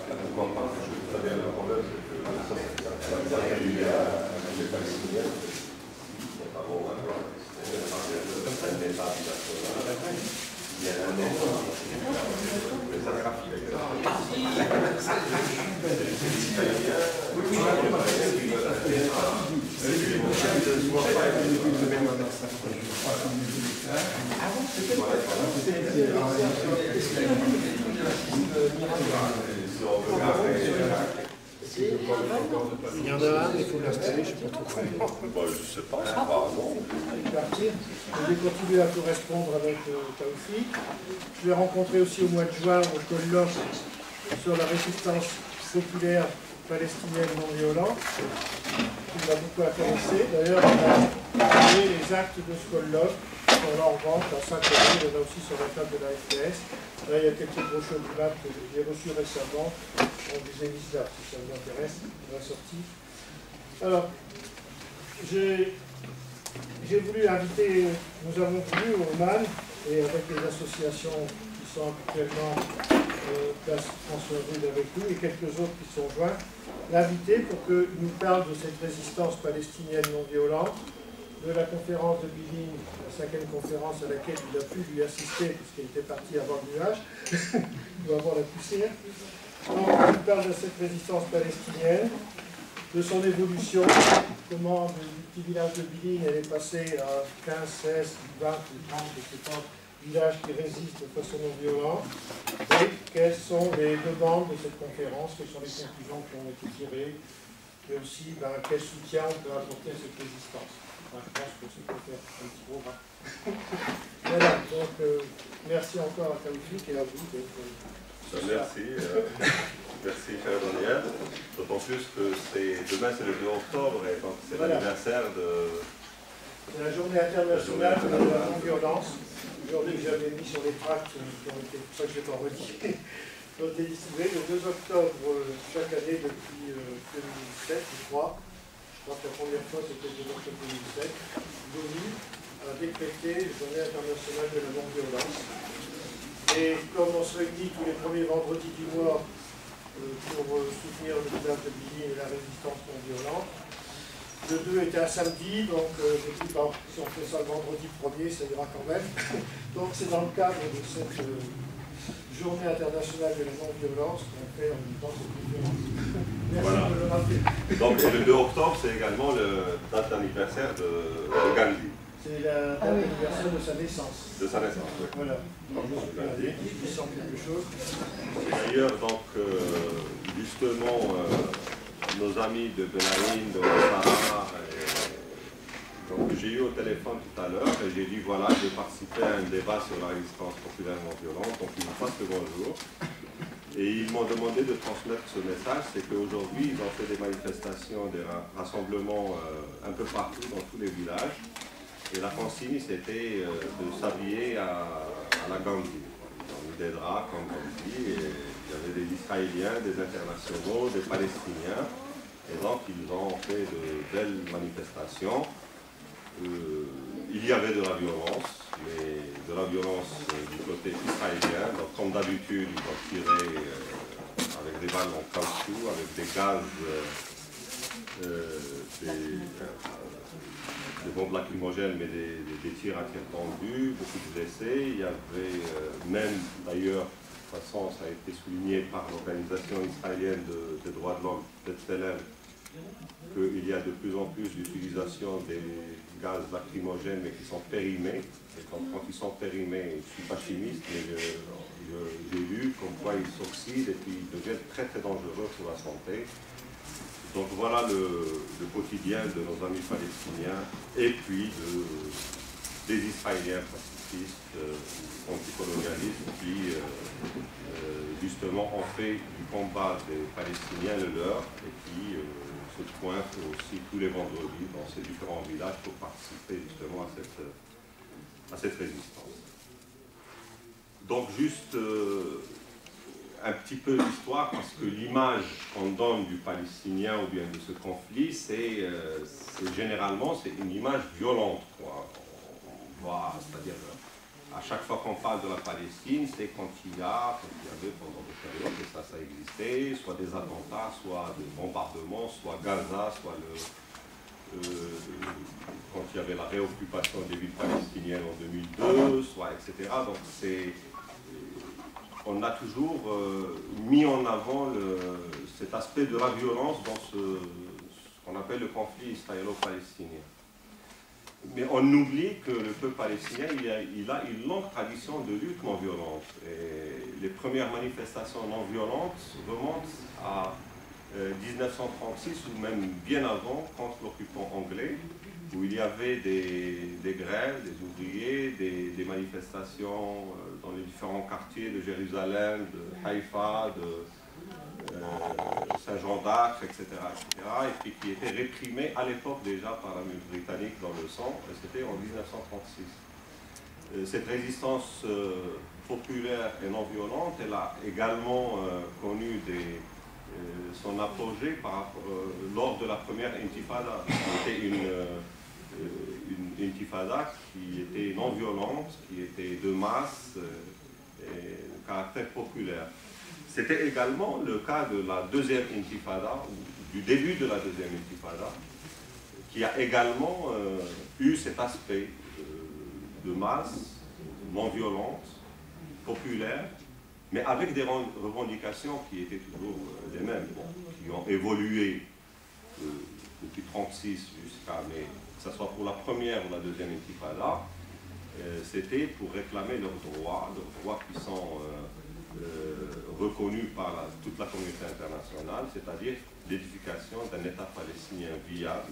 Pourquoi pas? Le problème, c'est que il y a les Palestiniens, il y a un mais ça trafique. Il y en a un, il faut l'installer, je ne sais pas trop comment. Je ne sais pas, c'est pas non. Je vais continuer à correspondre avec Taoufik. Je l'ai rencontré aussi au mois de juin au colloque sur la résistance populaire palestinienne non violente, qui m'a beaucoup intéressé. D'ailleurs, on a trouvé les actes de ce colloque sur leur vente à Saint-Denis, il y en a aussi sur la table de la FPS. Là, il y a quelques brochures du MAP que j'ai reçues récemment. On vous évite là, si ça vous intéresse, on va sortir. Alors, j'ai voulu inviter, nous avons voulu au MAN, et avec les associations qui sont actuellement place François Rude avec nous, et quelques autres qui sont joints, l'inviter pour qu'il nous parle de cette résistance palestinienne non violente, de la conférence de Billing, la 5e conférence à laquelle il a pu lui assister, puisqu'il était parti avant le nuage, ou avant la poussière. Donc, il parle de cette résistance palestinienne, de son évolution, comment du petit village de Billing elle est passée à 15, 16, 20, 30, etc. villages qui résistent de façon non violente, et quelles sont les demandes de cette conférence, quelles sont les conclusions qui ont été tirées, et aussi quel soutien on peut apporter à cette résistance. Je pense que c'est pour faire un petit programme. Voilà, donc merci encore à Taoufik et à vous. Merci, merci cher Daniel. D'autant plus que demain c'est le 2 octobre et donc c'est l'anniversaire de... C'est la journée internationale de la non-violence. Aujourd'hui j'avais mis sur les tracts qui ont été, pour ça que je n'ai pas redit, qui ont été distribués le 2 octobre chaque année depuis 2007, je crois. Je crois que la première fois c'était le 2 octobre 2007. L'ONU a décrété la journée internationale de la non-violence. Et comme on se réunit tous les premiers vendredis du mois pour soutenir le village de Billy et la résistance non violente, le 2 était un samedi, donc si on fait ça le vendredi 1er, ça ira quand même. Donc c'est dans le cadre de cette journée internationale de la non-violence qu'on fait en même temps cette conférence. Merci de le rappeler. Donc le 2 octobre, c'est également le date d'anniversaire de Gandhi. C'est la date d'anniversaire de sa naissance. De sa naissance, oui. Voilà. Donc, il sent quelque chose. D'ailleurs, donc, justement, nos amis de Benaïm, de Sahara, donc j'ai eu au téléphone tout à l'heure et j'ai dit voilà, je vais participer à un débat sur la résistance populaire non violente, donc ils me passent le bonjour. Et ils m'ont demandé de transmettre ce message, c'est qu'aujourd'hui ils ont fait des manifestations, des rassemblements un peu partout dans tous les villages. Et la consigne c'était de s'habiller à la Gandhi. Ils ont mis des draps comme Gandhi, et il y avait des Israéliens, des internationaux, des Palestiniens. Et donc ils ont fait de belles manifestations. Il y avait de la violence, mais de la violence du côté israélien. Donc comme d'habitude, ils ont tiré avec des balles en caoutchouc, avec des gaz, des bombes lacrymogènes, mais des tirs à tir tendu, beaucoup de blessés. Il y avait même, d'ailleurs, de toute façon, ça a été souligné par l'organisation israélienne des droits de l'homme, B'Tselem, qu'il y a de plus en plus d'utilisation des gaz lacrymogènes, mais qui sont périmés. Et quand ils sont périmés, je ne suis pas chimiste, mais j'ai lu comme quoi ils s'oxydent et puis ils deviennent très très dangereux pour la santé. Donc voilà le quotidien de nos amis palestiniens et puis des Israéliens pacifistes, anticolonialistes qui justement ont fait du combat des Palestiniens le leur et qui se pointent aussi tous les vendredis dans ces différents villages pour participer justement à cette résistance. Donc juste un petit peu d'histoire, parce que l'image qu'on donne du Palestinien ou bien de ce conflit, c'est généralement une image violente, quoi. On voit, c'est-à-dire à chaque fois qu'on parle de la Palestine, c'est quand il y avait pendant des périodes, et ça existait, soit des attentats, soit des bombardements, soit Gaza, soit quand il y avait la réoccupation des villes palestiniennes en 2002, soit etc. Donc on a toujours mis en avant cet aspect de la violence dans ce qu'on appelle le conflit israélo-palestinien. Mais on oublie que le peuple palestinien, il a une longue tradition de lutte non violente. Et les premières manifestations non violentes remontent à 1936 ou même bien avant, contre l'occupant anglais, où il y avait des grèves, des ouvriers, des manifestations dans les différents quartiers de Jérusalem, de Haïfa, de Saint-Jean d'Acre, etc., et puis qui étaient réprimés à l'époque déjà par l'armée britannique dans le sang, et c'était en 1936. Cette résistance populaire et non violente, elle a également connu son apogée lors de la première intifada. C'était une intifada qui était non violente, qui était de masse et de caractère populaire. C'était également le cas de la deuxième intifada, du début de la deuxième intifada, qui a également eu cet aspect de masse, non violente, populaire, mais avec des revendications qui étaient toujours les mêmes, qui ont évolué depuis 1936 jusqu'à, mais que ce soit pour la première ou la deuxième intifada, c'était pour réclamer leurs droits qui sont reconnus par toute la communauté internationale, c'est-à-dire l'édification d'un État palestinien viable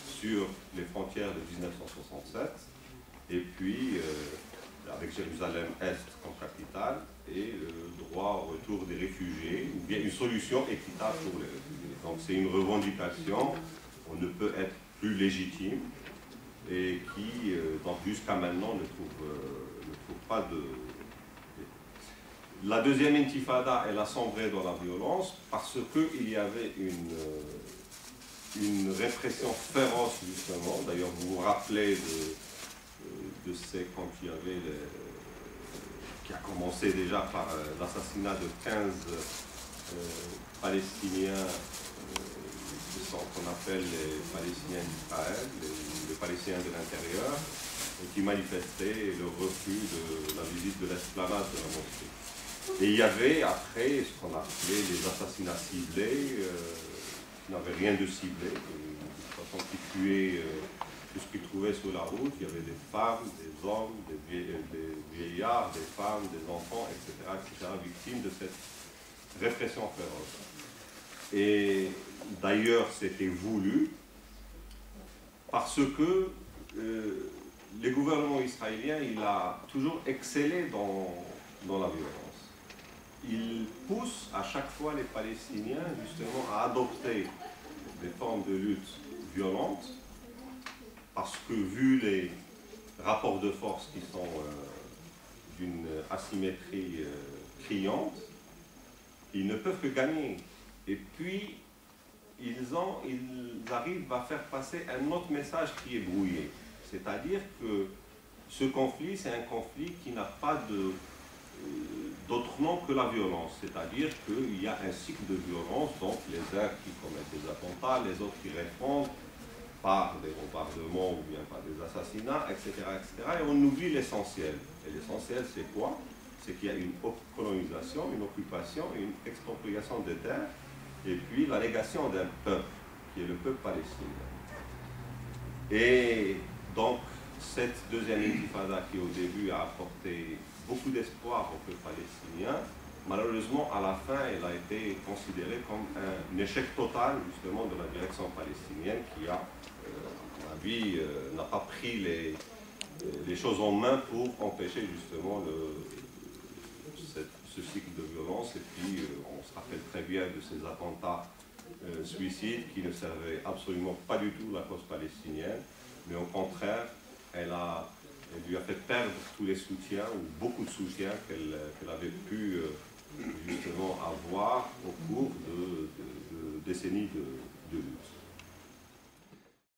sur les frontières de 1967, et puis avec Jérusalem-Est comme capitale, et le droit au retour des réfugiés, ou bien une solution équitable pour les réfugiés. Donc c'est une revendication, on ne peut être plus légitime, et qui, donc jusqu'à maintenant, ne trouve pas de... La deuxième intifada, elle a sombré dans la violence parce qu'il y avait une répression féroce, justement. D'ailleurs, vous vous rappelez de ces, quand il y avait, qui a commencé déjà par l'assassinat de 15 Palestiniens, qu'on appelle les Palestiniens d'Israël, les Palestiniens de l'intérieur, qui manifestaient le refus de la visite de l'esplanade de la mosquée. Et il y avait après ce qu'on appelait les assassinats ciblés, qui n'avaient rien de ciblé, de toute façon qui tuaient tout ce qu'ils trouvaient sur la route. Il y avait des femmes, des hommes, des vieillards, des femmes, des enfants, etc., victimes de cette répression féroce. Et d'ailleurs, c'était voulu parce que les gouvernements israéliens, il a toujours excellé dans la violence. Il pousse à chaque fois les Palestiniens justement à adopter des formes de lutte violentes parce que vu les rapports de force qui sont d'une asymétrie criante, ils ne peuvent que gagner. Et puis, ils arrivent à faire passer un autre message qui est brouillé. C'est-à-dire que ce conflit, c'est un conflit qui n'a pas d'autre nom que la violence. C'est-à-dire qu'il y a un cycle de violence, donc les uns qui commettent des attentats, les autres qui répondent par des bombardements ou bien par des assassinats, etc., etc. Et on oublie l'essentiel. Et l'essentiel, c'est quoi? C'est qu'il y a une colonisation, une occupation, une expropriation des terres, et puis la négation d'un peuple, qui est le peuple palestinien. Et donc, cette deuxième intifada qui au début a apporté beaucoup d'espoir au peuple palestinien, malheureusement, à la fin, elle a été considérée comme un échec total, justement, de la direction palestinienne qui a, à mon avis, n'a pas pris les choses en main pour empêcher, justement, ce cycle de violence. Et puis, on se rappelle très bien de ces attentats suicides qui ne servaient absolument pas du tout la cause palestinienne, mais au contraire, elle lui a fait perdre tous les soutiens, ou beaucoup de soutiens qu'elle avait pu justement avoir au cours de décennies de lutte.